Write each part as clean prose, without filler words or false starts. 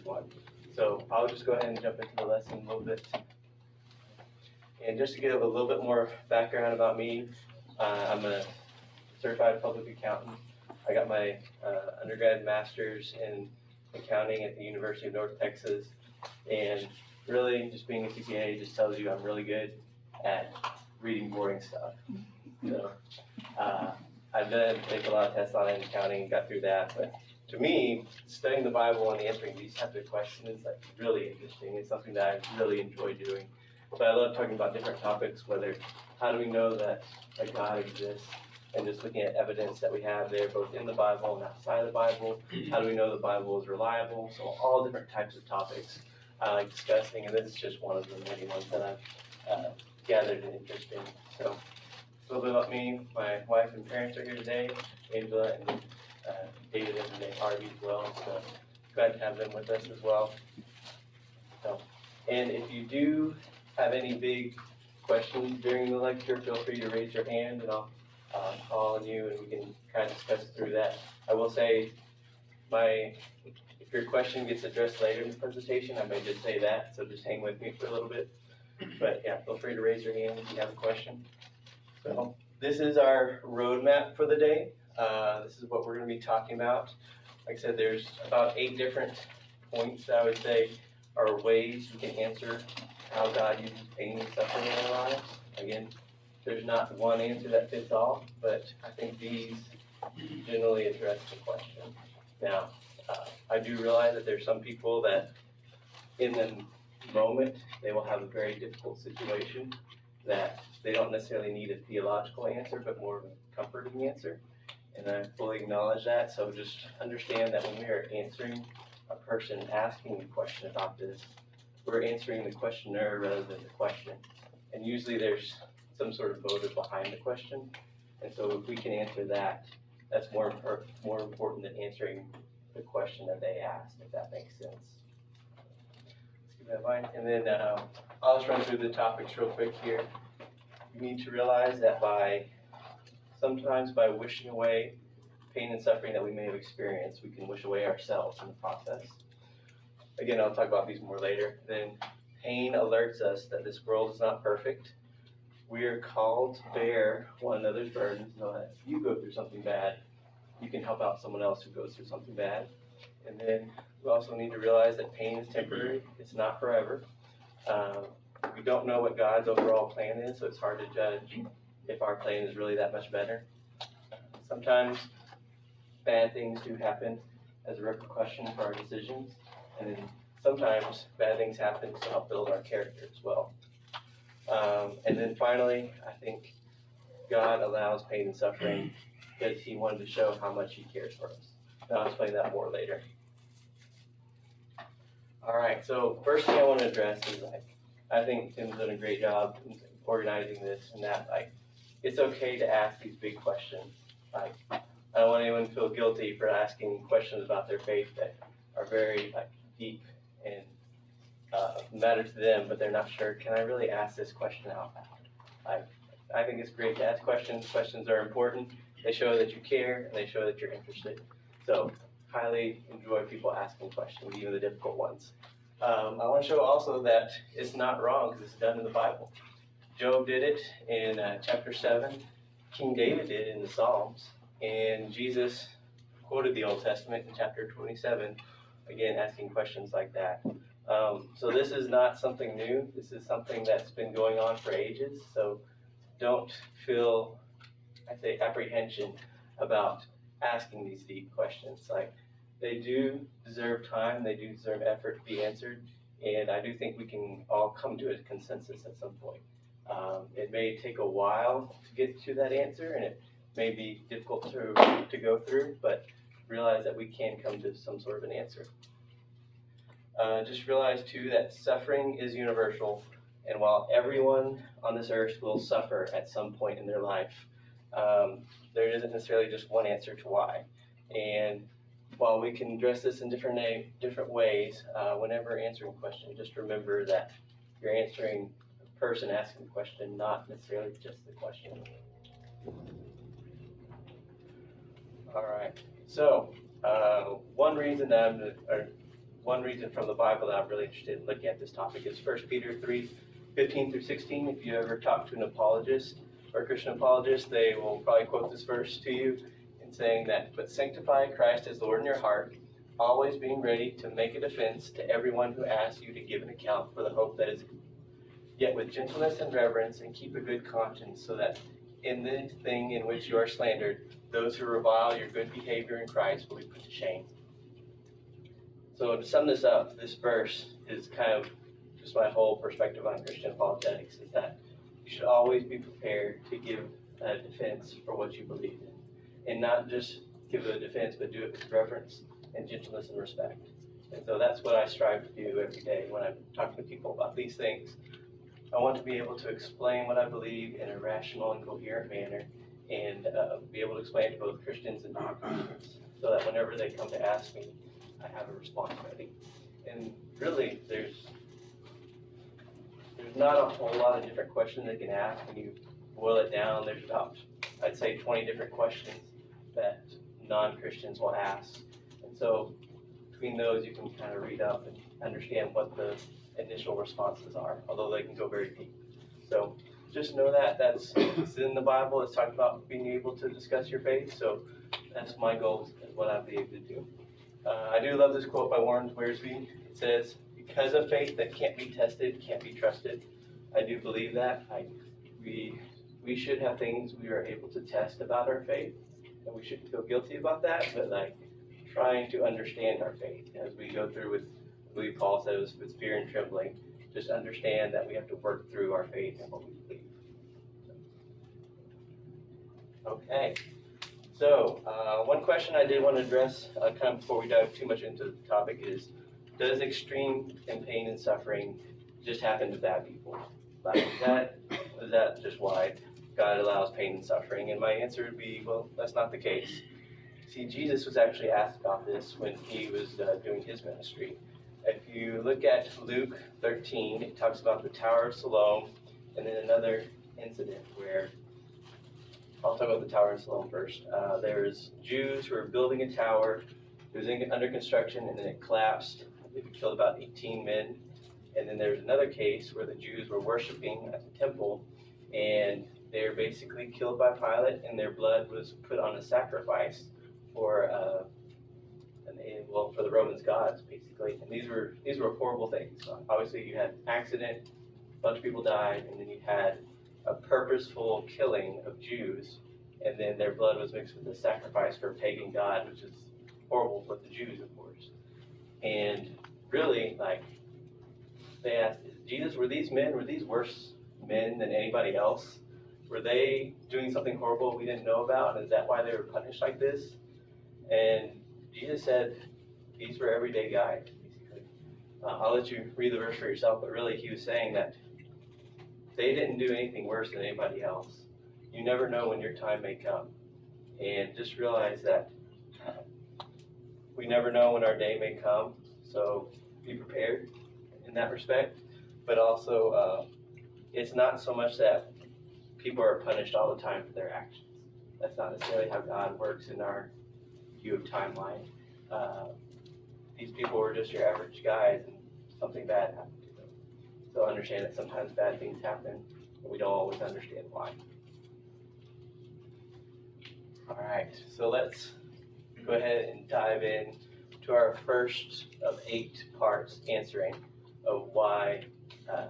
one. So I'll just go ahead and jump into the lesson a little bit. And just to give a little bit more background about me, I'm a certified public accountant. I got my undergrad master's in accounting at the University of North Texas. And really, just being a CPA just tells you I'm really good at reading boring stuff. So I've done take a lot of tests on it in accounting and got through that. But to me, studying the Bible and answering these types of questions is like really interesting. It's something that I really enjoy doing. So I love talking about different topics, whether how do we know that a God exists, and just looking at evidence that we have there, both in the Bible and outside of the Bible. How do we know the Bible is reliable? So all different types of topics I like discussing, and this is just one of the many ones that I've gathered an interest in. So a little bit about me. My wife and parents are here today, Angela and David and Harvey as well. So glad to have them with us as well. So, and if you do have any big questions during the lecture, feel free to raise your hand and I'll call on you and we can kind of discuss through that. I will say if your question gets addressed later in the presentation, I may just say that, so just hang with me for a little bit. But yeah, feel free to raise your hand if you have a question. So this is our roadmap for the day. This is what we're going to be talking about. Like I said, there's about 8 different points that I would say are ways we can answer how God uses pain and suffering in our lives. Again, there's not one answer that fits all, but I think these generally address the question. Now, I do realize that there's some people that in the moment, they will have a very difficult situation that they don't necessarily need a theological answer, but more of a comforting answer. And I fully acknowledge that. So just understand that when we are answering a person asking a question about this, we're answering the questioner rather than the question. And usually there's some sort of motive behind the question. And so if we can answer that, that's more important than answering the question that they asked, if that makes sense. Let's keep that in mind. And then I'll just run through the topics real quick here. You need to realize that sometimes by wishing away pain and suffering that we may have experienced, we can wish away ourselves in the process. Again, I'll talk about these more later. Then pain alerts us that this world is not perfect. We are called to bear one another's burdens, so that if you go through something bad, you can help out someone else who goes through something bad. And then we also need to realize that pain is temporary. It's not forever. We don't know what God's overall plan is, so it's hard to judge if our plan is really that much better. Sometimes bad things do happen as a repercussion for our decisions, and then sometimes bad things happen to help build our character as well. And then finally, I think God allows pain and suffering because He wanted to show how much He cares for us. And I'll explain that more later. All right, so first thing I want to address is I think Tim's done a great job in organizing this and that. It's okay to ask these big questions. I don't want anyone to feel guilty for asking questions about their faith that are very deep and matter to them, but they're not sure, can I really ask this question out loud? I think it's great to ask questions. Questions are important. They show that you care, and they show that you're interested. So highly enjoy people asking questions, even the difficult ones. I want to show also that it's not wrong because it's done in the Bible. Job did it in chapter 7. King David did it in the Psalms. And Jesus quoted the Old Testament in chapter 27, again, asking questions like that. So this is not something new. This is something that's been going on for ages. So don't feel, apprehension about asking these deep questions. They do deserve time. They do deserve effort to be answered. And I do think we can all come to a consensus at some point. It may take a while to get to that answer, and it may be difficult to go through, but realize that we can come to some sort of an answer. Just realize, too, that suffering is universal, and while everyone on this earth will suffer at some point in their life, there isn't necessarily just one answer to why. And while we can address this in different ways, whenever answering a question, just remember that you're answering the person asking the question, not necessarily just the question. All right. So one one reason from the Bible that I'm really interested in looking at this topic is 1 Peter 3:15-16. If you ever talk to an apologist or a Christian apologist, they will probably quote this verse to you in saying that, "But sanctify Christ as Lord in your heart, always being ready to make a defense to everyone who asks you to give an account for the hope that is, yet with gentleness and reverence, and keep a good conscience, so that in the thing in which you are slandered, those who revile your good behavior in Christ will be put to shame." So to sum this up, this verse is kind of just my whole perspective on Christian apologetics, is that you should always be prepared to give a defense for what you believe in. And not just give a defense, but do it with reverence and gentleness and respect. And so that's what I strive to do every day when I'm talking to people about these things. I want to be able to explain what I believe in a rational and coherent manner, and be able to explain it to both Christians and non-Christians, so that whenever they come to ask me, I have a response ready. And really, there's not a whole lot of different questions they can ask. When you boil it down, there's about, I'd say, 20 different questions that non-Christians will ask. And so between those, you can kind of read up and understand what the initial responses are, although they can go very deep. So just know that it's in the Bible. It's talking about being able to discuss your faith. So that's my goal, is what I'll be able to do. I do love this quote by Wiersbe. It says, "Because of faith that can't be tested, can't be trusted." I do believe that. We should have things we are able to test about our faith, and we shouldn't feel guilty about that, but trying to understand our faith as we go through with, I believe Paul says, with fear and trembling. Just understand that we have to work through our faith and what we believe. Okay. So, one question I did want to address kind of before we dive too much into the topic is, does extreme and pain and suffering just happen to bad people? Is that just why God allows pain and suffering? And my answer would be, well, that's not the case. See, Jesus was actually asked about this when he was doing his ministry. If you look at Luke 13, it talks about the Tower of Siloam, and then another incident where, I'll talk about the Tower of Siloam first. There's Jews who were building a tower. It was under construction, and then it collapsed. I believe it killed about 18 men. And then there's another case where the Jews were worshiping at the temple, and they were basically killed by Pilate, and their blood was put on a sacrifice for for the Romans' gods, basically. And these were horrible things. So obviously, you had accident, a bunch of people died, and then you had a purposeful killing of Jews, and then their blood was mixed with the sacrifice for a pagan god, which is horrible for the Jews, of course. And really, they asked, Jesus, were these worse men than anybody else? Were they doing something horrible we didn't know about, and is that why they were punished like this? And Jesus said, these were everyday guys, basically. I'll let you read the verse for yourself, but really he was saying that they didn't do anything worse than anybody else. You never know when your time may come. And just realize that we never know when our day may come, so be prepared in that respect. But also, it's not so much that people are punished all the time for their actions. That's not necessarily how God works in our view of timeline. These people were just your average guys, and something bad happened to them. So understand that sometimes bad things happen, and we don't always understand why. All right, so let's go ahead and dive in to our first of 8 parts answering of why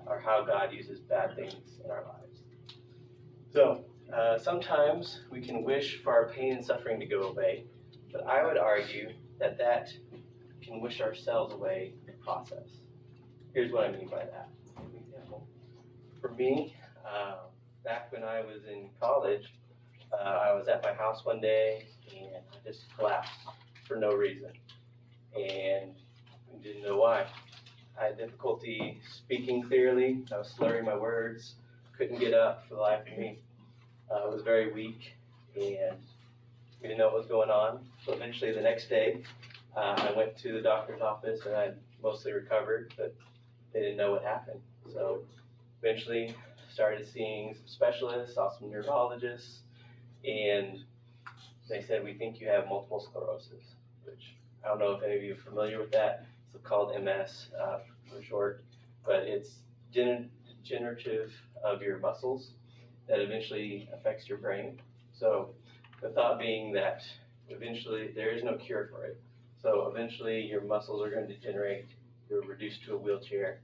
or how God uses bad things in our lives. So sometimes we can wish for our pain and suffering to go away, but I would argue that can wish ourselves away in the process. Here's what I mean by that. An example. For me, back when I was in college, I was at my house one day and I just collapsed for no reason. And I didn't know why. I had difficulty speaking clearly. I was slurring my words, couldn't get up for the life of me. I was very weak and we didn't know what was going on. So eventually the next day, I went to the doctor's office and I mostly recovered, but they didn't know what happened. So eventually started seeing some specialists, saw some neurologists, and they said, we think you have multiple sclerosis, which I don't know if any of you are familiar with that. It's called MS for short, but it's degenerative of your muscles that eventually affects your brain. So the thought being that eventually there is no cure for it. So eventually your muscles are going to degenerate, you're reduced to a wheelchair,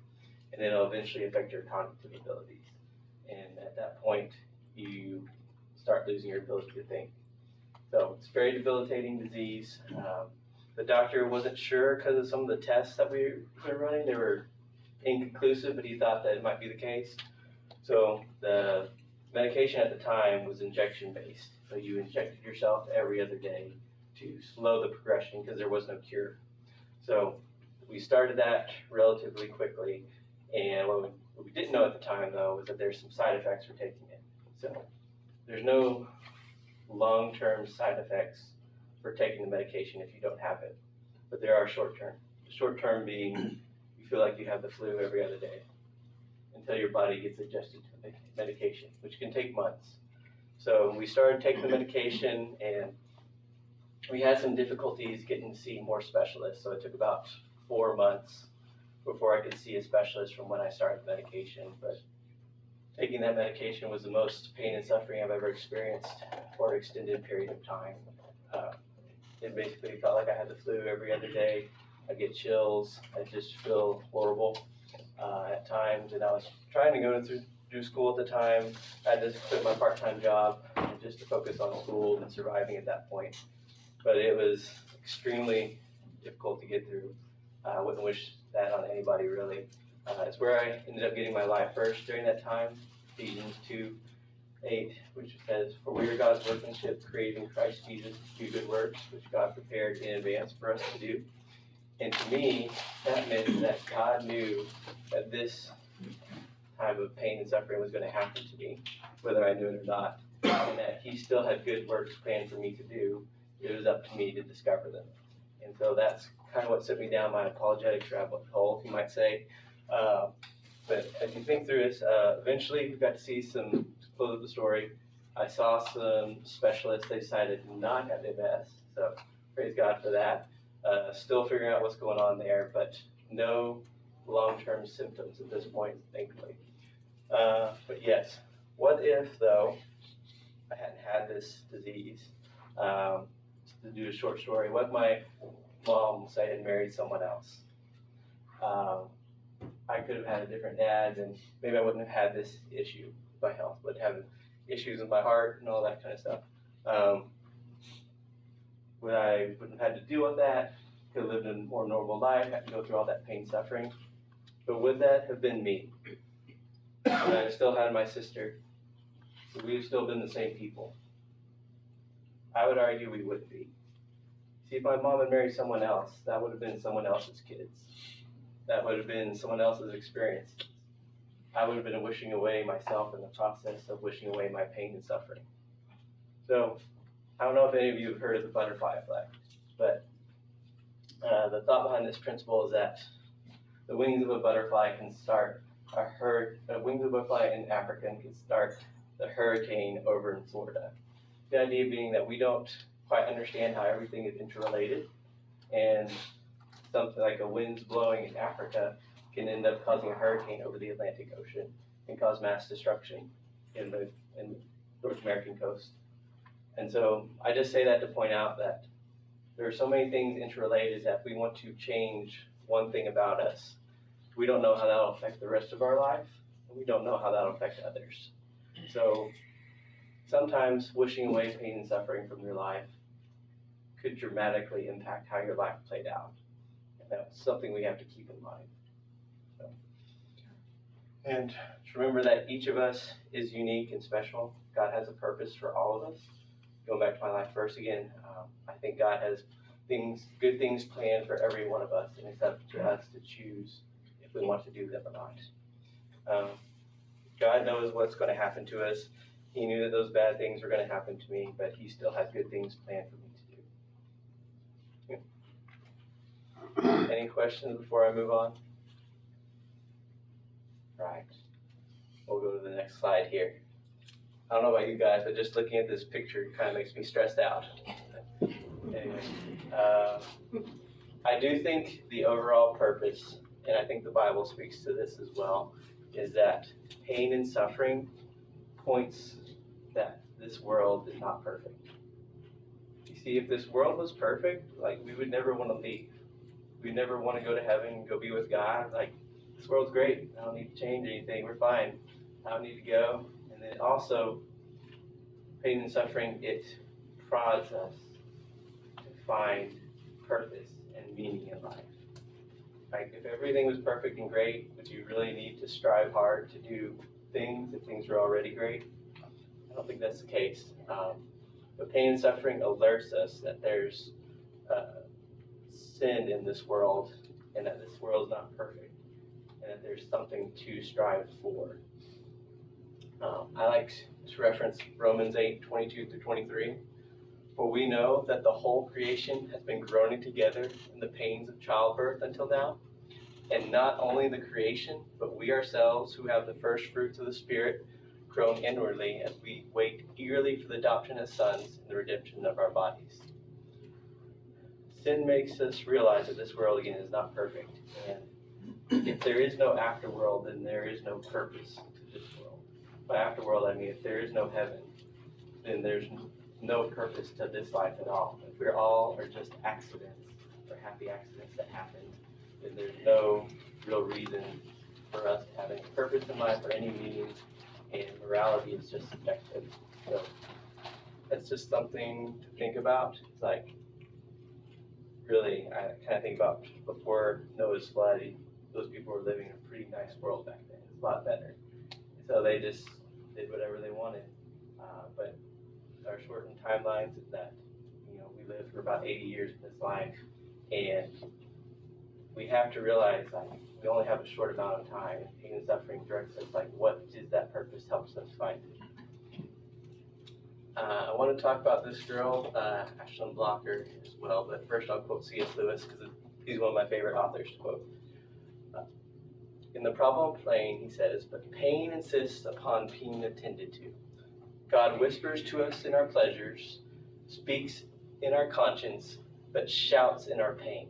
and then it'll eventually affect your cognitive abilities. And at that point, you start losing your ability to think. So it's a very debilitating disease. The doctor wasn't sure because of some of the tests that we were running. They were inconclusive, but he thought that it might be the case. So the medication at the time was injection-based. So you injected yourself every other day to slow the progression because there was no cure. So we started that relatively quickly. And what we didn't know at the time, though, was that there's some side effects for taking it. So there's no long-term side effects for taking the medication if you don't have it. But there are short-term. The short-term being you feel like you have the flu every other day until your body gets adjusted to the medication, which can take months. So we started taking the medication, and we had some difficulties getting to see more specialists. So it took about 4 months before I could see a specialist from when I started the medication. But taking that medication was the most pain and suffering I've ever experienced for an extended period of time. It basically felt like I had the flu every other day. I get chills. I just feel horrible at times. And I was trying to go through school at the time. I had to quit my part-time job just to focus on school and surviving at that point. But it was extremely difficult to get through. I wouldn't wish that on anybody, really. It's where I ended up getting my life verse during that time, Ephesians 2:8, which says, "For we are God's workmanship, created in Christ Jesus to do good works, which God prepared in advance for us to do." And to me, that meant that God knew that this time of pain and suffering was going to happen to me, whether I knew it or not, and that He still had good works planned for me to do. It was up to me to discover them. And so that's kind of what sent me down my apologetics rabbit hole, you might say. But as you think through this, eventually we got to see to close the story, I saw some specialists. They decided to not have MS, so praise God for that. Still figuring out what's going on there, but no long-term symptoms at this point, thankfully. But yes, what if, though, I hadn't had this disease? To do a short story, what if my mom, say, had married someone else? I could have had a different dad, and maybe I wouldn't have had this issue with my health, but having issues with my heart and all that kind of stuff. I wouldn't have had to deal with that, could have lived a more normal life, had to go through all that pain, suffering. But would that have been me? And I still had my sister, would we have still been the same people? I would argue we wouldn't be. See, if my mom had married someone else, that would have been someone else's kids. That would have been someone else's experience. I would have been wishing away myself in the process of wishing away my pain and suffering. So, I don't know if any of you have heard of the butterfly effect, but the thought behind this principle is that the wings of a butterfly can start wings of a butterfly in Africa can start the hurricane over in Florida. The idea being that we don't quite understand how everything is interrelated, and something like a wind's blowing in Africa can end up causing a hurricane over the Atlantic Ocean and cause mass destruction in the North American coast. And so I just say that to point out that there are so many things interrelated that we want to change one thing about us. We don't know how that will affect the rest of our life, and we don't know how that will affect others. So sometimes wishing away pain and suffering from your life could dramatically impact how your life played out. And that's something we have to keep in mind. So, and to remember that each of us is unique and special. God has a purpose for all of us. Going back to my life verse again, I think God has good things planned for every one of us, and it's up to us to choose if we want to do them or not. God knows what's going to happen to us. He knew that those bad things were going to happen to me, but He still has good things planned for me to do. Yeah. Any questions before I move on? Right. We'll go to the next slide here. I don't know about you guys, but just looking at this picture kind of makes me stressed out. Anyway, I do think the overall purpose, and I think the Bible speaks to this as well, is that pain and suffering points that this world is not perfect. You see, if this world was perfect, like, we would never want to leave. We'd never want to go to heaven and go be with God. Like, this world's great. I don't need to change anything. We're fine. I don't need to go. And then also, pain and suffering, it prods us to find purpose and meaning in life. Like, if everything was perfect and great, would you really need to strive hard to do things if things are already great? I don't think that's the case. But pain and suffering alerts us that there's sin in this world, and that this world is not perfect, and that there's something to strive for. I like to reference Romans 8:22-23. For we know that the whole creation has been groaning together in the pains of childbirth until now. And not only the creation, but we ourselves who have the first fruits of the Spirit groan inwardly as we wait eagerly for the adoption as sons and the redemption of our bodies. Sin makes us realize that this world, again, is not perfect. And if there is no afterworld, then there is no purpose to this world. By afterworld, I mean if there is no heaven, then there's no purpose to this life at all. If we're all are just accidents, or happy accidents that happen, then there's no real reason for us to have any purpose in life or any meaning, and morality is just subjective. So that's just something to think about. It's like, really, I kind of think about before Noah's flood, those people were living in a pretty nice world back then. It's a lot better. So they just did whatever they wanted. But our shortened timelines is that, we live for about 80 years in this life, and we have to realize, like, we only have a short amount of time. Pain and suffering directs us, like, what is that purpose, helps us find it. I want to talk about this girl, Ashlyn Blocker, as well, but first I'll quote C.S. Lewis, because he's one of my favorite authors to quote. In The Problem of Pain, he says, but pain insists upon being attended to. God whispers to us in our pleasures, speaks in our conscience, but shouts in our pain.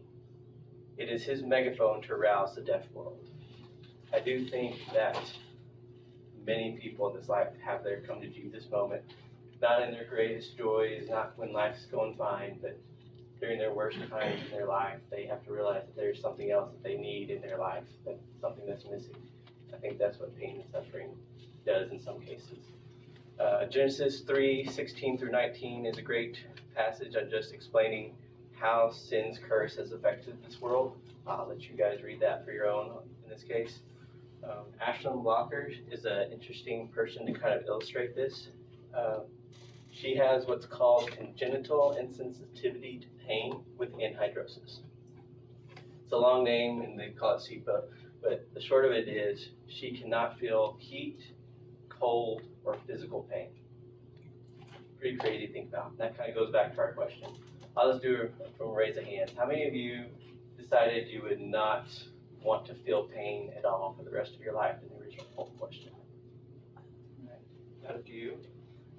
It is his megaphone to rouse the deaf world. I do think that many people in this life have their come to Jesus moment, not in their greatest joys, not when life's going fine, but during their worst times in their life, they have to realize that there's something else that they need in their life, that something that's missing. I think that's what pain and suffering does in some cases. Genesis 3:16-19 is a great passage on just explaining how sin's curse has affected this world. I'll let you guys read that for your own in this case. Ashlyn Blocker is an interesting person to kind of illustrate this. She has what's called congenital insensitivity to pain with anhidrosis. It's a long name, and they call it SIPA, but the short of it is she cannot feel heat, cold, or physical pain. Pretty crazy to think about. That kind of goes back to our question. I'll just do it from raise of hands. How many of you decided you would not want to feel pain at all for the rest of your life in the original poll question? All right. Got a few.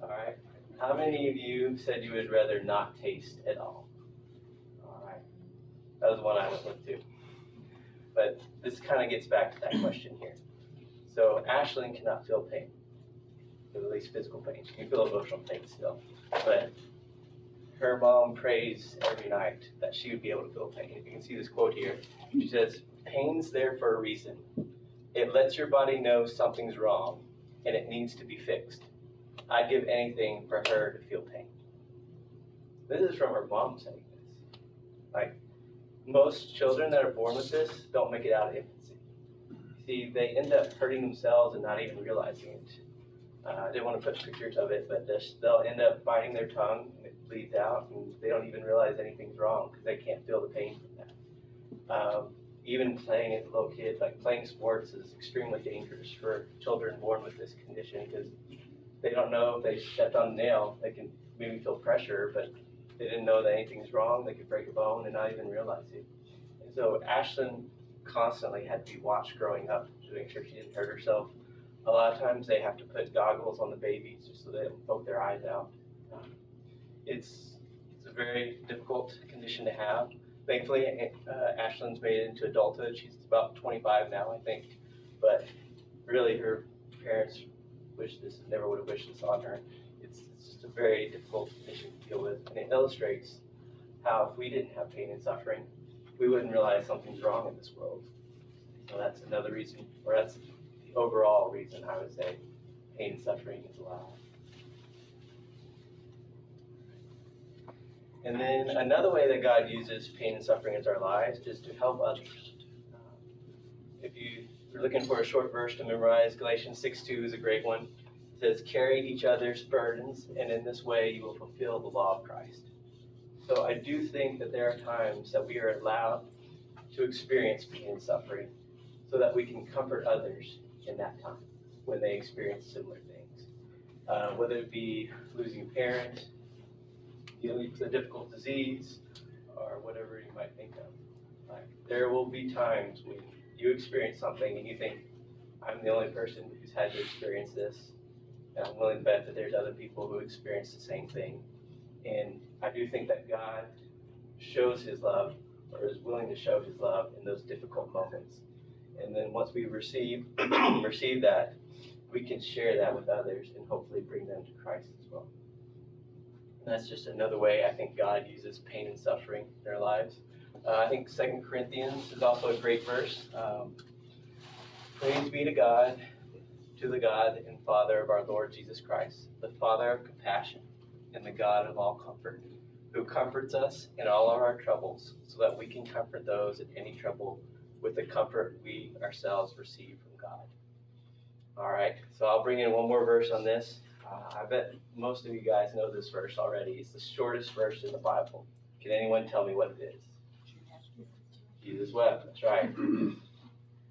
All right. How many of you said you would rather not taste at all? All right. That was one I went with too. But this kind of gets back to that question here. So Ashlyn cannot feel pain, at least physical pain. She can feel emotional pain still. But her mom prays every night that she would be able to feel pain. You can see this quote here. She says, pain's there for a reason. It lets your body know something's wrong and it needs to be fixed. I'd give anything for her to feel pain. This is from her mom saying this. Like, most children that are born with this don't make it out of infancy. See, they end up hurting themselves and not even realizing it. I didn't want to put pictures of it, but they'll end up biting their tongue and it bleeds out, and they don't even realize anything's wrong because they can't feel the pain from that. Even playing as a little kid, like playing sports, is extremely dangerous for children born with this condition because they don't know if they stepped on a nail. They can maybe feel pressure, but they didn't know that anything's wrong. They could break a bone and not even realize it. And so Ashlyn constantly had to be watched growing up to make sure she didn't hurt herself. A lot of times they have to put goggles on the babies just so they don't poke their eyes out. It's a very difficult condition to have. Thankfully, Ashlyn's made it into adulthood. She's about 25 now, I think. But really, her parents never would have wished this on her. It's just a very difficult condition to deal with. And it illustrates how if we didn't have pain and suffering, we wouldn't realize something's wrong in this world. So that's another reason, or that's the overall reason I would say pain and suffering is allowed. And then another way that God uses pain and suffering in our lives is to help others. If you're looking for a short verse to memorize, Galatians 6:2 is a great one. It says, carry each other's burdens, and in this way you will fulfill the law of Christ. So I do think that there are times that we are allowed to experience pain and suffering so that we can comfort others in that time when they experience similar things. Whether it be losing a parent, dealing with a difficult disease, or whatever you might think of. Like, there will be times when you experience something and you think, I'm the only person who's had to experience this. And I'm willing to bet that there's other people who experience the same thing. And I do think that God shows his love, or is willing to show his love in those difficult moments. And then once we receive that, we can share that with others and hopefully bring them to Christ as well. And that's just another way I think God uses pain and suffering in their lives. I think 2 Corinthians is also a great verse. Praise be to God, to the God and Father of our Lord Jesus Christ, the Father of compassion and the God of all comfort, who comforts us in all of our troubles, so that we can comfort those in any trouble with the comfort we ourselves receive from God. All right, so I'll bring in one more verse on this. I bet most of you guys know this verse already. It's the shortest verse in the Bible. Can anyone tell me what it is? Jesus wept. That's right.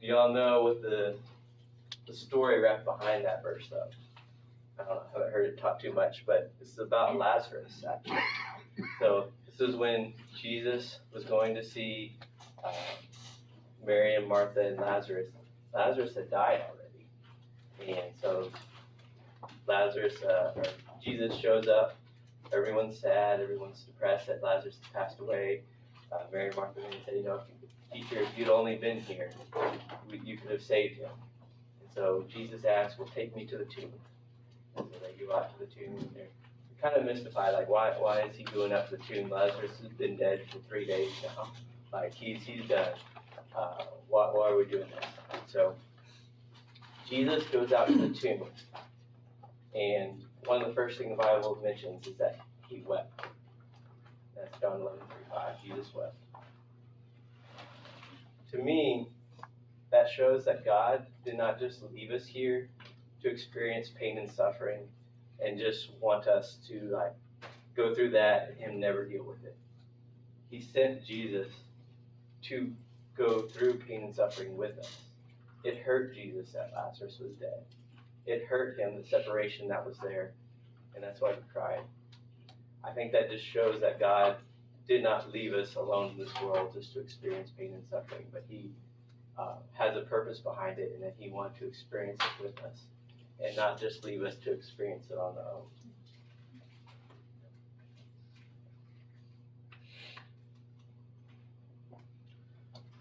You all know what the story wrapped behind that verse, though. I don't know, I haven't heard it taught too much, but it's about Lazarus, actually. So this is when Jesus was going to see Mary and Martha and Lazarus. Lazarus had died already. And so Jesus shows up. Everyone's sad. Everyone's depressed that Lazarus has passed away. Mary and Martha said, teacher, if you'd only been here, you could have saved him. And so Jesus asked, well, take me to the tomb. And so they go out to the tomb. And they're kind of mystified, like, why is he going up to the tomb? Lazarus has been dead for 3 days now. Like, he's done. Why are we doing this? And so Jesus goes out to the tomb. And one of the first things the Bible mentions is that he wept. That's John 11:35. Jesus wept. To me, that shows that God did not just leave us here to experience pain and suffering and just want us to go through that and never deal with it. He sent Jesus to go through pain and suffering with us. It hurt Jesus that Lazarus was dead. It hurt him, the separation that was there, and that's why he cried. I think that just shows that God did not leave us alone in this world just to experience pain and suffering, but he has a purpose behind it, and that he wants to experience it with us and not just leave us to experience it on our own.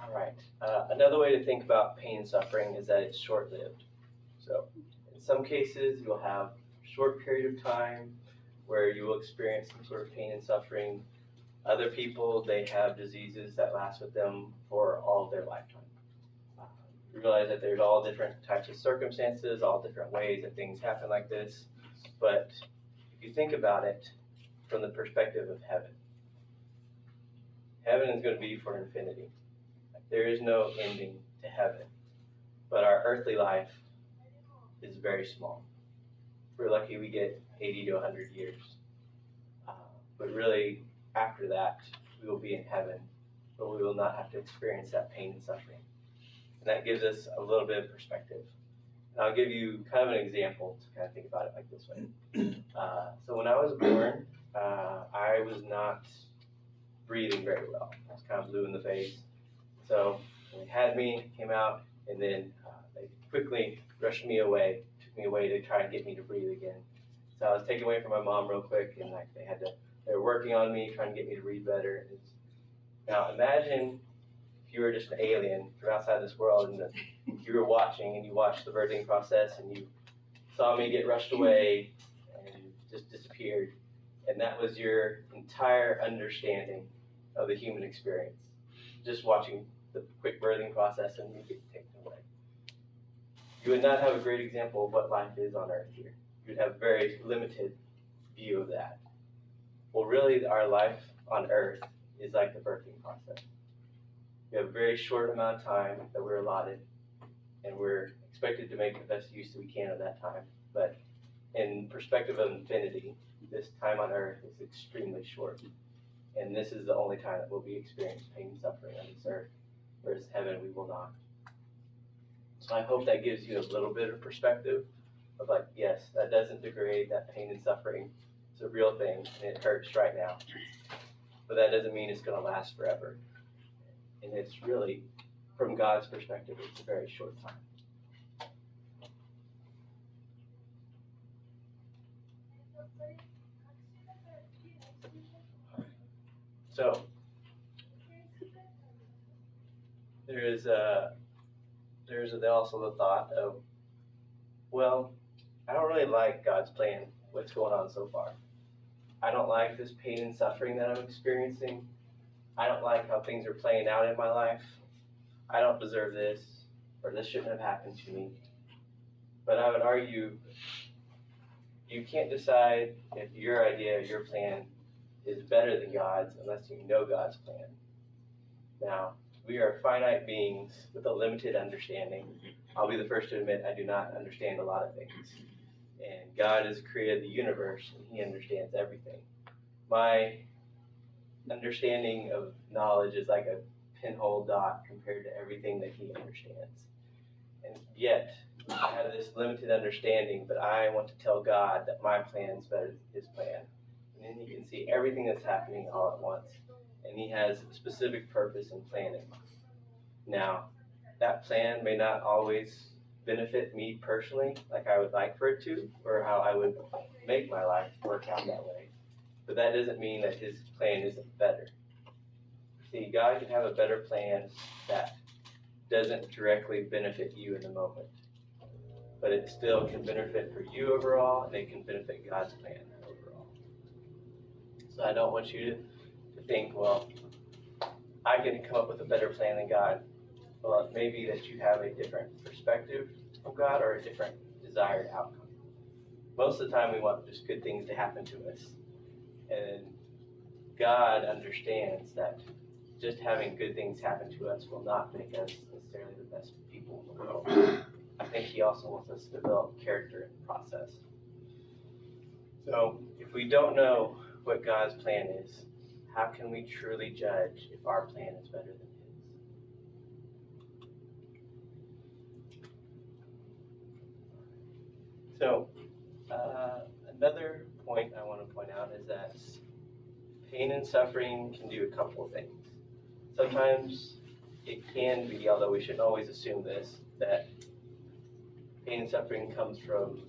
All right. Another way to think about pain and suffering is that it's short-lived. So in some cases, you'll have a short period of time where you will experience some sort of pain and suffering. Other people, they have diseases that last with them for all of their lifetime. You realize that there's all different types of circumstances, all different ways that things happen like this. But if you think about it from the perspective of heaven, heaven is going to be for infinity. There is no ending to heaven. But our earthly life is very small. We're lucky we get 80 to 100 years. But really, after that, we will be in heaven, but we will not have to experience that pain and suffering. And that gives us a little bit of perspective. And I'll give you kind of an example to kind of think about it like this way. So when I was born, I was not breathing very well. I was kind of blue in the face. So when they had me, came out, and then they quickly rushed me away, took me away to try and get me to breathe again. So I was taken away from my mom real quick, and they were working on me, trying to get me to breathe better. Now imagine if you were just an alien from outside this world and you were watching and you watched the birthing process and you saw me get rushed away and just disappeared, and that was your entire understanding of the human experience, just watching the quick birthing process and you get taken away. You would not have a great example of what life is on earth here. You would have a very limited view of that. Well, really, our life on earth is like the birthing process. We have a very short amount of time that we're allotted, and we're expected to make the best use we can of that time. But in perspective of infinity, this time on earth is extremely short. And this is the only time that we'll be experiencing pain and suffering on this earth, whereas heaven we will not. So I hope that gives you a little bit of perspective of like, yes, that doesn't degrade, that pain and suffering. It's a real thing, and it hurts right now. But that doesn't mean it's going to last forever. And it's really, from God's perspective, it's a very short time. So, there's also the thought of, well, I don't really like God's plan, what's going on so far. I don't like this pain and suffering that I'm experiencing. I don't like how things are playing out in my life. I don't deserve this, or this shouldn't have happened to me. But I would argue, you can't decide if your idea, your plan is better than God's unless you know God's plan. Now, we are finite beings with a limited understanding. I'll be the first to admit I do not understand a lot of things. And God has created the universe, and He understands everything. My understanding of knowledge is like a pinhole dot compared to everything that He understands. And yet, I have this limited understanding, but I want to tell God that my plan is better than His plan. And then He can see everything that's happening all at once. And He has a specific purpose and plan in mind. Now, that plan may not always benefit me personally like I would like for it to, or how I would make my life work out that way. But that doesn't mean that His plan isn't better. See, God can have a better plan that doesn't directly benefit you in the moment. But it still can benefit for you overall, and it can benefit God's plan overall. So I don't want you to think, well, I can come up with a better plan than God. Well, it may be that you have a different perspective from God or a different desired outcome. Most of the time we want just good things to happen to us. And God understands that just having good things happen to us will not make us necessarily the best people in the world. I think He also wants us to develop character in the process. So if we don't know what God's plan is, how can we truly judge if our plan is better than His? So, another point I want to point out is that pain and suffering can do a couple of things. Sometimes it can be, although we shouldn't always assume this, that pain and suffering comes from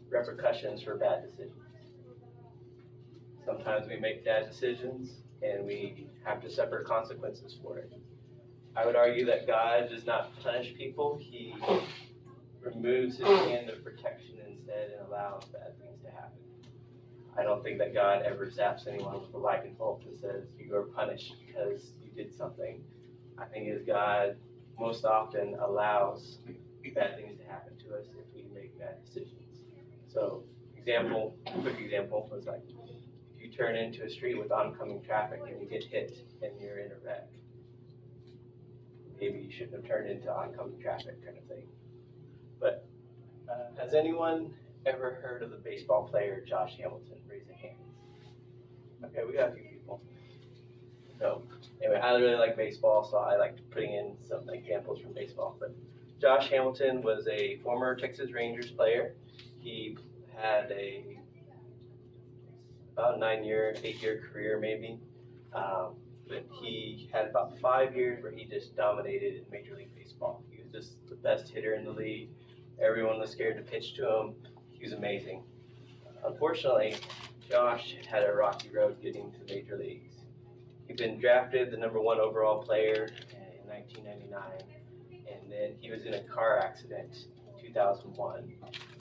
repercussions for bad decisions. Sometimes we make bad decisions and we have to suffer consequences for it. I would argue that God does not punish people. He removes His hand of protection instead and allows bad things to happen. I don't think that God ever zaps anyone with a lightning bolt that says you are punished because you did something. I think it is God most often allows bad things to happen to us if we make bad decisions. So, quick example was like, if you turn into a street with oncoming traffic and you get hit and you're in a wreck, maybe you shouldn't have turned into oncoming traffic kind of thing. But has anyone ever heard of the baseball player Josh Hamilton? Raise your hands. Okay, we got a few people. So anyway, I really like baseball, so I like putting in some examples from baseball. But Josh Hamilton was a former Texas Rangers player. He had about 8-year career maybe. But he had about 5 years where he just dominated in Major League Baseball. He was just the best hitter in the league. Everyone was scared to pitch to him. He was amazing. Unfortunately, Josh had a rocky road getting to the major leagues. He'd been drafted the #1 overall player in 1999, and then he was in a car accident in 2001,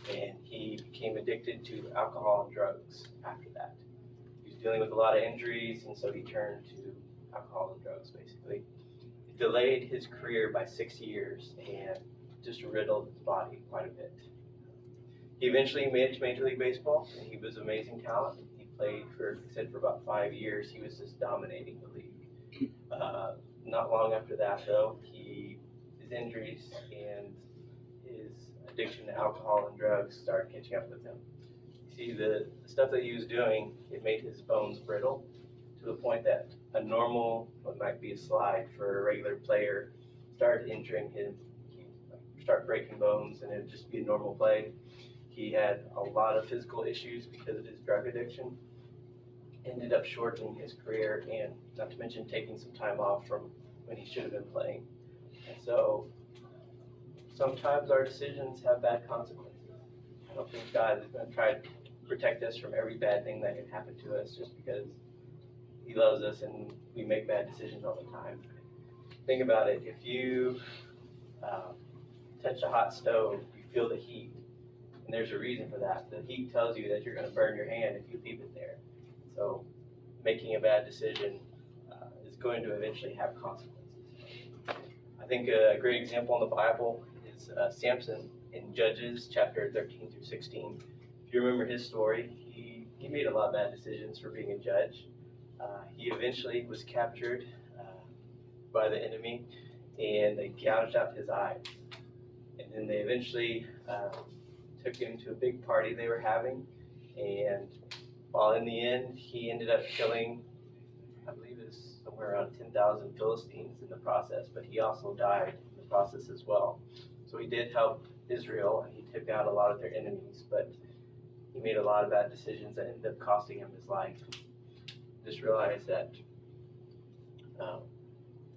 and he became addicted to alcohol and drugs after that. He was dealing with a lot of injuries, and so he turned to alcohol and drugs, basically. It delayed his career by 6 years and just riddled his body quite a bit. He eventually made it to Major League Baseball, and he was amazing talent. He played for about 5 years. He was just dominating the league. Not long after that, though, his injuries and his addiction to alcohol and drugs started catching up with him. See, the stuff that he was doing, it made his bones brittle to the point that a normal, what might be a slide for a regular player, started injuring him. He'd start breaking bones, and it would just be a normal play. He had a lot of physical issues because of his drug addiction. Ended up shortening his career, and not to mention taking some time off from when he should have been playing. And so sometimes our decisions have bad consequences. I don't think God is going to try to protect us from every bad thing that can happen to us just because he loves us and we make bad decisions all the time. Think about it. If you touch a hot stove, you feel the heat, and there's a reason for that. The heat tells you that you're going to burn your hand if you leave it there. So making a bad decision is going to eventually have consequences. I think a great example in the Bible is Samson in Judges chapter 13 through 16. If you remember his story, he made a lot of bad decisions for being a judge. He eventually was captured by the enemy, and they gouged out his eyes. And then they eventually took him to a big party they were having, and while in the end, he ended up killing, I believe it was somewhere around 10,000 Philistines in the process, but he also died in the process as well. So he did help Israel, and he took out a lot of their enemies, but he made a lot of bad decisions that ended up costing him his life. Just realize that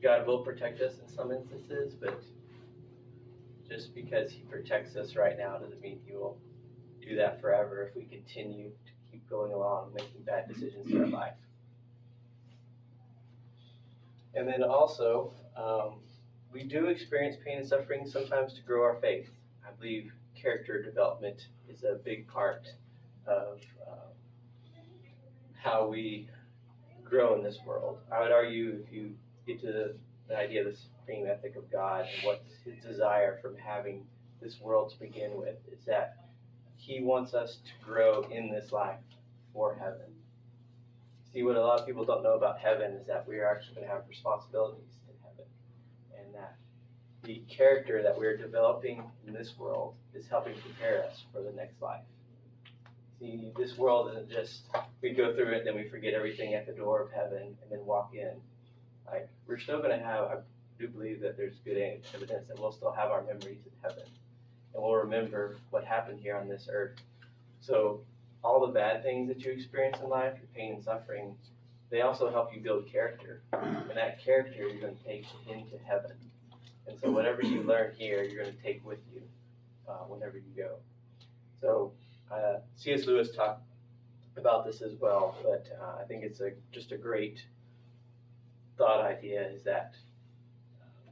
God will protect us in some instances, but just because he protects us right now doesn't mean he will do that forever if we continue to keep going along making bad decisions in our life. And then also, we do experience pain and suffering sometimes to grow our faith. I believe character development is a big part of how we grow in this world. I would argue if you get to the idea of the supreme ethic of God and what's his desire from having this world to begin with, is that he wants us to grow in this life for heaven. See, what a lot of people don't know about heaven is that we are actually going to have responsibilities in heaven, and that the character that we're developing in this world is helping prepare us for the next life. See, this world isn't just, we go through it, then we forget everything at the door of heaven and then walk in. Like, we're still going to have, I do believe that there's good evidence that we'll still have our memories in heaven, and we'll remember what happened here on this earth. So all the bad things that you experience in life, your pain and suffering, they also help you build character. And that character you're going to take into heaven. And so whatever you learn here, you're going to take with you whenever you go. So C.S. Lewis talked about this as well, but I think it's just a great thought idea, is that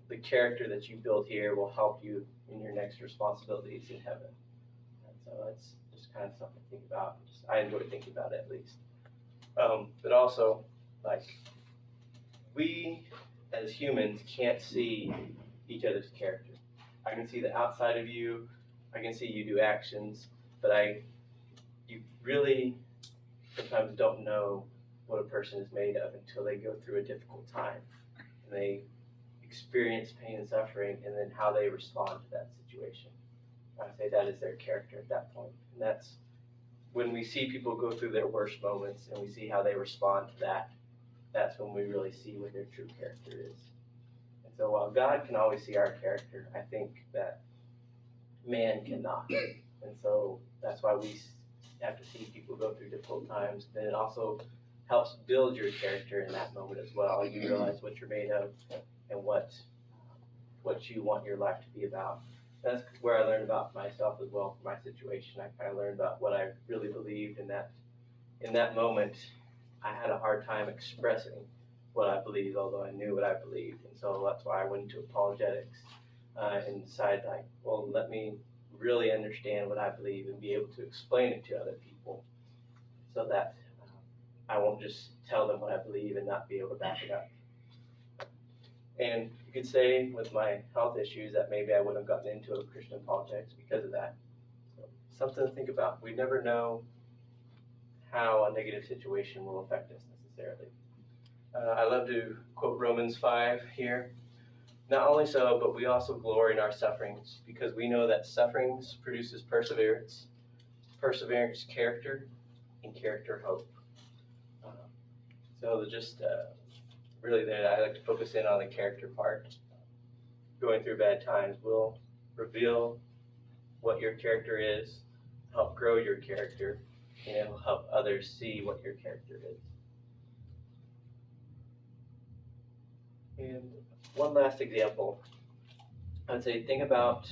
the character that you build here will help you in your next responsibilities in heaven. And so that's just kind of something to think about. I enjoy thinking about it, at least. But also, like, we as humans can't see each other's character. I can see the outside of you. I can see you do actions, but you really sometimes don't know what a person is made of until they go through a difficult time and they experience pain and suffering, and then how they respond to that situation. I say that is their character at that point. And that's when we see people go through their worst moments and we see how they respond to that, that's when we really see what their true character is. And so while God can always see our character, I think that man cannot. And so that's why we have to see people go through difficult times. Then it also helps build your character in that moment as well. You realize what you're made of and what you want your life to be about. That's where I learned about myself as well, for my situation. I kind of learned about what I really believed, and that in that moment, I had a hard time expressing what I believed, although I knew what I believed. And so that's why I went into apologetics and decided, like, well, let me really understand what I believe and be able to explain it to other people so that I won't just tell them what I believe and not be able to back it up. And you could say with my health issues that maybe I wouldn't have gotten into a Christian apologetics because of that. So, something to think about. We never know how a negative situation will affect us necessarily. I love to quote Romans 5 here. Not only so, but we also glory in our sufferings, because we know that sufferings produces perseverance, perseverance character, and character hope. So just really there, I like to focus in on the character part. Going through bad times will reveal what your character is, help grow your character, and it will help others see what your character is. And one last example, I would say think about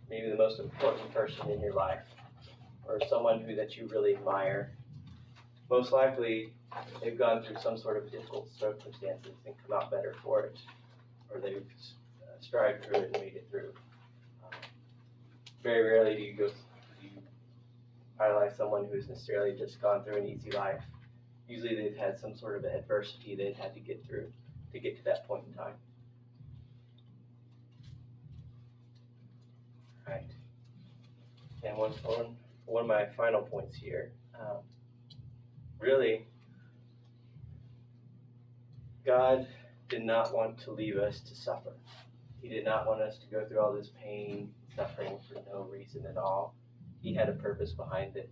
maybe the most important person in your life, or someone that you really admire. Most likely, they've gone through some sort of difficult circumstances and come out better for it, or they've strived through it and made it through. Very rarely do you idolize someone who's necessarily just gone through an easy life. Usually they've had some sort of adversity they've had to get through to get to that point in time. Right. And one of my final points here, really, God did not want to leave us to suffer. He did not want us to go through all this pain, suffering for no reason at all. He had a purpose behind it.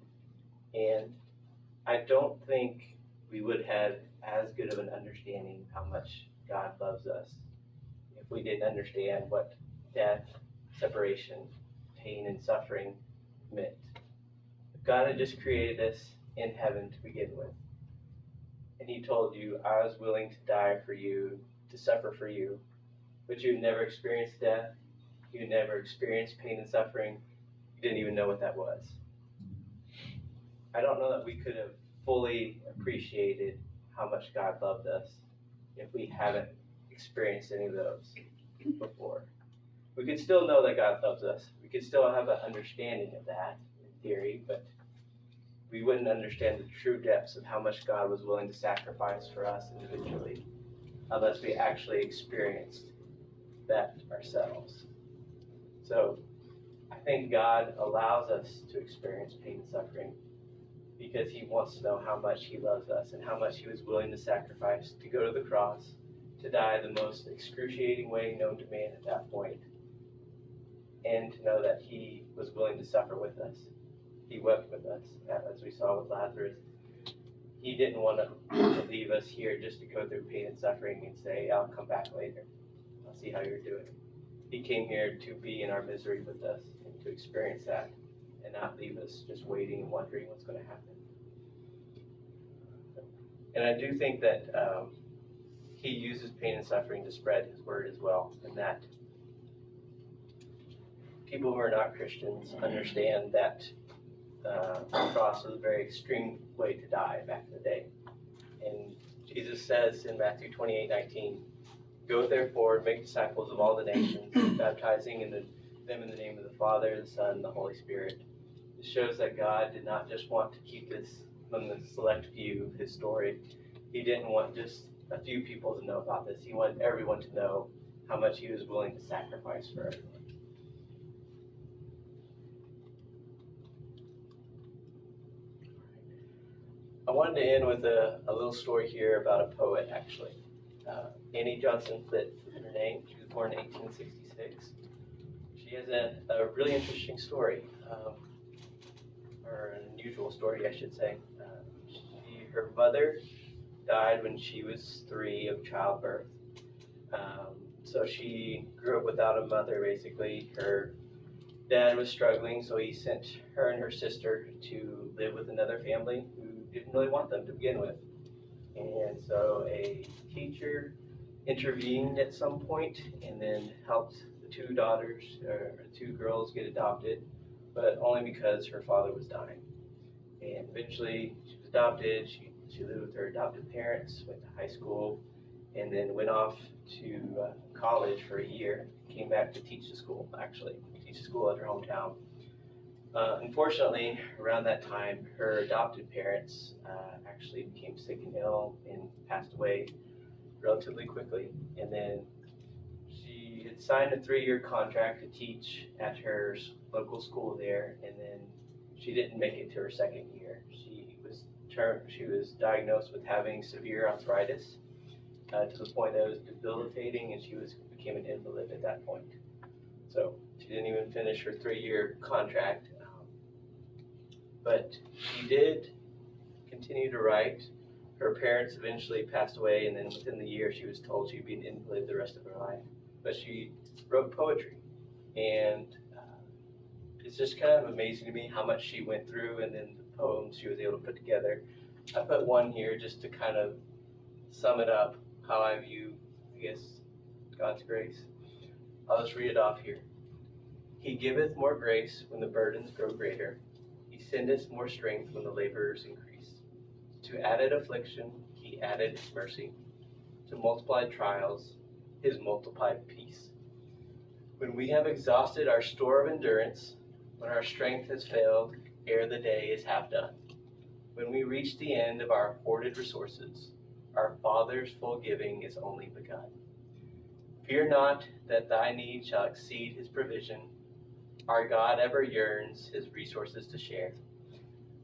And I don't think we would have as good of an understanding how much God loves us if we didn't understand what death, separation, pain, and suffering meant. If God had just created us in heaven to begin with, and He told you, I was willing to die for you, to suffer for you, but you've never experienced death, you never experienced pain and suffering, you didn't even know what that was. I don't know that we could have fully appreciated how much God loved us if we haven't experienced any of those before. We could still know that God loves us. We could still have an understanding of that in theory, but we wouldn't understand the true depths of how much God was willing to sacrifice for us individually unless we actually experienced that ourselves. So I think God allows us to experience pain and suffering because He wants to know how much He loves us and how much He was willing to sacrifice to go to the cross, to die the most excruciating way known to man at that point, and to know that He was willing to suffer with us. He wept with us, as we saw with Lazarus. He didn't want to leave us here just to go through pain and suffering and say, I'll come back later. I'll see how you're doing. He came here to be in our misery with us and to experience that and not leave us just waiting and wondering what's going to happen. And I do think that He uses pain and suffering to spread His word as well, and that people who are not Christians understand that the cross was a very extreme way to die back in the day. And Jesus says in Matthew 28:19, go therefore and make disciples of all the nations, baptizing them in the name of the Father, the Son, and the Holy Spirit. It shows that God did not just want to keep this among the select few, His story. He didn't want just a few people to know about this. He wanted everyone to know how much He was willing to sacrifice for everyone. I wanted to end with a little story here about a poet, actually. Annie Johnson Flint is her name. She was born in 1866. She has a really interesting story, or an unusual story, I should say. Her mother died when she was 3 of childbirth. So she grew up without a mother, basically. Her dad was struggling, so he sent her and her sister to live with another family who didn't really want them to begin with. And so a teacher intervened at some point and then helped the 2 daughters, or 2 girls, get adopted, but only because her father was dying. And eventually she was adopted, she She lived with her adopted parents, went to high school, and then went off to college for a year. Came back to teach the school at her hometown. Unfortunately, around that time, her adopted parents actually became sick and ill and passed away relatively quickly. And then she had signed a 3-year contract to teach at her local school there, and then she didn't make it to her second year. She was diagnosed with having severe arthritis to the point that it was debilitating, and she became an invalid at that point. So she didn't even finish her 3-year contract, but she did continue to write. Her parents eventually passed away, and then within the year she was told she'd be an invalid the rest of her life. But she wrote poetry, and it's just kind of amazing to me how much she went through, and then the poems she was able to put together. I put one here just to kind of sum it up, how I view, God's grace. I'll just read it off here. He giveth more grace when the burdens grow greater. He sendeth more strength when the laborers increase. To added affliction, he added mercy. To multiplied trials, his multiplied peace. When we have exhausted our store of endurance, when our strength has failed, ere the day is half done, when we reach the end of our hoarded resources, our Father's full giving is only begun. Fear not that thy need shall exceed his provision. Our God ever yearns his resources to share.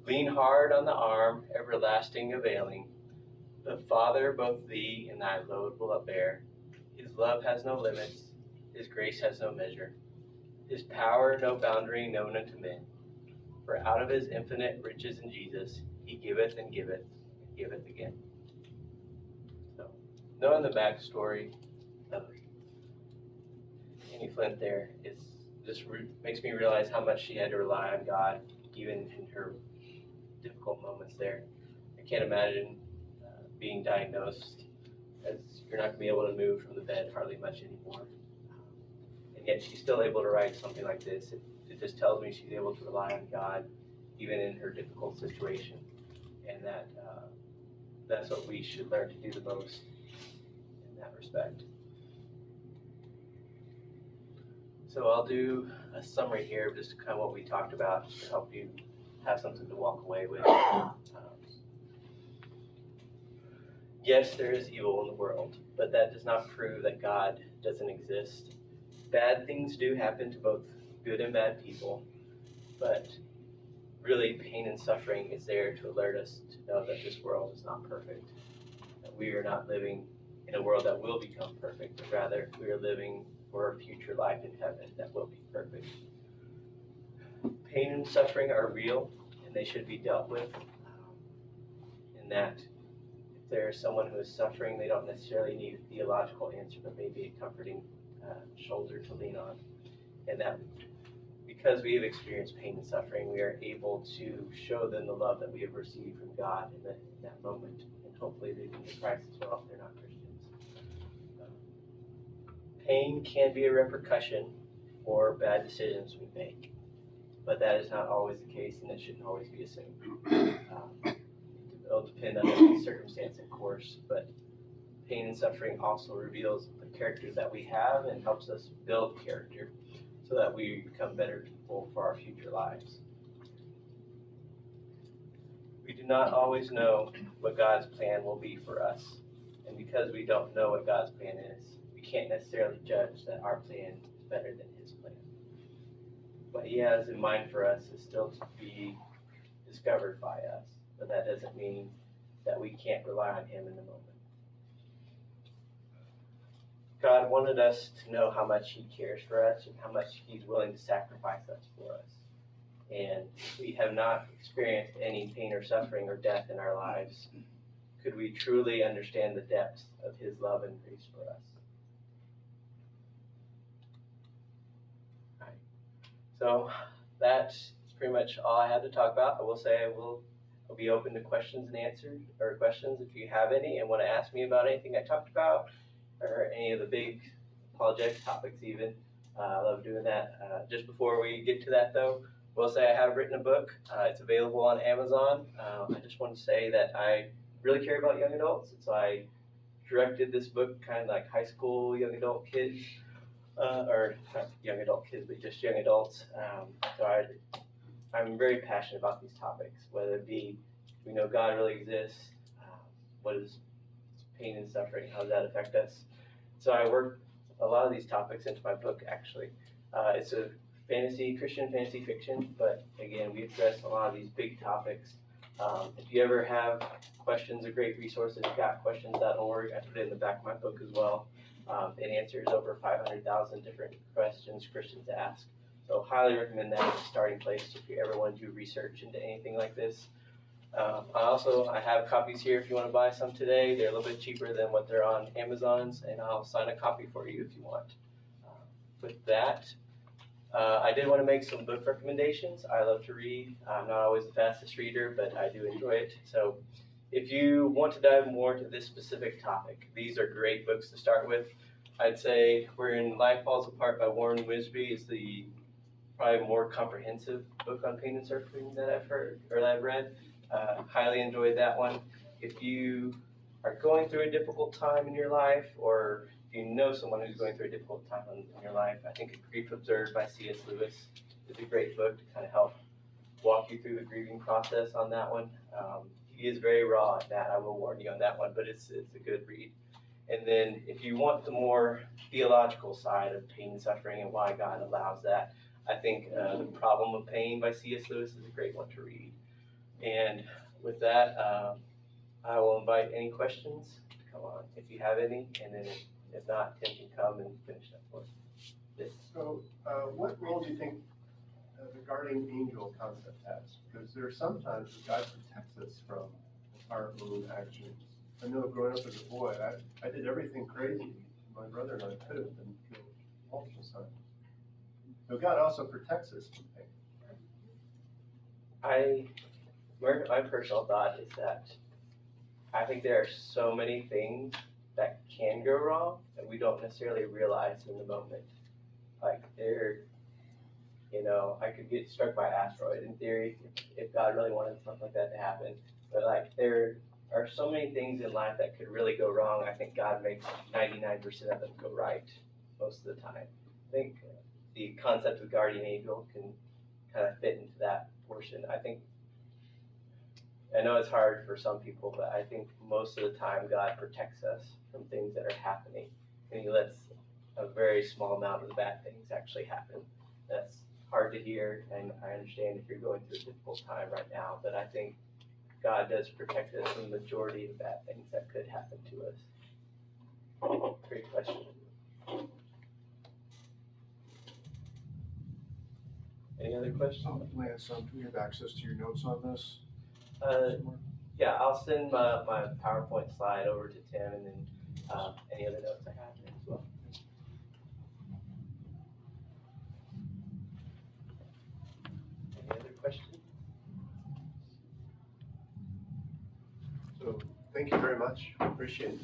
Lean hard on the arm, everlasting availing. The Father both thee and thy load will upbear. His love has no limits, his grace has no measure, his power no boundary known unto men. For out of his infinite riches in Jesus, he giveth and giveth and giveth again. So, knowing the backstory of Annie Flint there makes me realize how much she had to rely on God, even in her difficult moments there. I can't imagine being diagnosed, as you're not going to be able to move from the bed hardly much anymore. And yet she's still able to write something like this. It just tells me she's able to rely on God, even in her difficult situation. And that's what we should learn to do the most in that respect. So I'll do a summary here of just kind of what we talked about to help you have something to walk away with. Yes, there is evil in the world, but that does not prove that God doesn't exist. Bad things do happen to both good and bad people, but really pain and suffering is there to alert us to know that this world is not perfect, that we are not living in a world that will become perfect, but rather we are living for a future life in heaven that will be perfect. Pain and suffering are real, and they should be dealt with. In that, if there is someone who is suffering, they don't necessarily need a theological answer, but maybe a comforting shoulder to lean on. And that because we have experienced pain and suffering, we are able to show them the love that we have received from God in that moment. And hopefully they can get Christ as well if they're not Christians. Pain can be a repercussion for bad decisions we make, but that is not always the case, and it shouldn't always be assumed. It'll depend on the circumstance, of course, but pain and suffering also reveals the character that we have and helps us build character so that we become better people for our future lives. We do not always know what God's plan will be for us, and because we don't know what God's plan is, we can't necessarily judge that our plan is better than his plan. What he has in mind for us is still to be discovered by us, but that doesn't mean that we can't rely on him in the moment. God wanted us to know how much he cares for us and how much he's willing to sacrifice us for us. And if we have not experienced any pain or suffering or death in our lives, could we truly understand the depths of his love and grace for us? So that's pretty much all I had to talk about. I will say I'll be open to questions and answers, or questions if you have any and want to ask me about anything I talked about or any of the big apologetics topics even. I love doing that. Just before we get to that though, I will say I have written a book. It's available on Amazon. I just want to say that I really care about young adults, and so I directed this book kind of like high school young adult kids, or not young adult kids, but just young adults. I'm very passionate about these topics, whether it be we know God really exists, what is pain and suffering, how does that affect us? So I worked a lot of these topics into my book actually. It's a Christian fantasy fiction, but again, we address a lot of these big topics. If you ever have questions, a great resource is gotquestions.org. I put it in the back of my book as well. It answers over 500,000 different questions Christians ask. So highly recommend that as a starting place if you ever want to do research into anything like this. I have copies here if you want to buy some today. They're a little bit cheaper than what they're on Amazon's, and I'll sign a copy for you if you want. With that, I did want to make some book recommendations. I love to read. I'm not always the fastest reader, but I do enjoy it. So if you want to dive more into this specific topic, these are great books to start with. I'd say we're in Life Falls Apart by Warren Wiersbe is the probably more comprehensive book on pain and suffering that I've heard or that I've read. Highly enjoyed that one. If you are going through a difficult time in your life, or if you know someone who's going through a difficult time in your life, I think Grief Observed by C.S. Lewis is a great book to kind of help walk you through the grieving process on that one. He is very raw at that, I will warn you on that one, but it's a good read. And then if you want the more theological side of pain and suffering and why God allows that, I think The Problem of Pain by C.S. Lewis is a great one to read. And with that, I will invite any questions to come on if you have any, and then if not, Tim can come and finish up for this. So, what role do you think the guardian angel concept has? Because there are sometimes that God protects us from our own actions. I know growing up as a boy, I did everything crazy my brother and I could have been killed multiple times. So God also protects us from pain. My personal thought is that I think there are so many things that can go wrong that we don't necessarily realize in the moment. Like I could get struck by an asteroid in theory if God really wanted something like that to happen. But like there are so many things in life that could really go wrong. I think God makes 99% of them go right most of the time. I think the concept of guardian angel can kind of fit into that portion. I know it's hard for some people, but I think most of the time God protects us from things that are happening, and He lets a very small amount of the bad things actually happen. That's hard to hear, and I understand if you're going through a difficult time right now, but I think God does protect us from the majority of bad things that could happen to us. Great question. Any other questions? Lance, do we have access to your notes on this? Yeah, I'll send my PowerPoint slide over to Tim, and then any other notes I have as well. Any other questions? So, thank you very much. Appreciate it.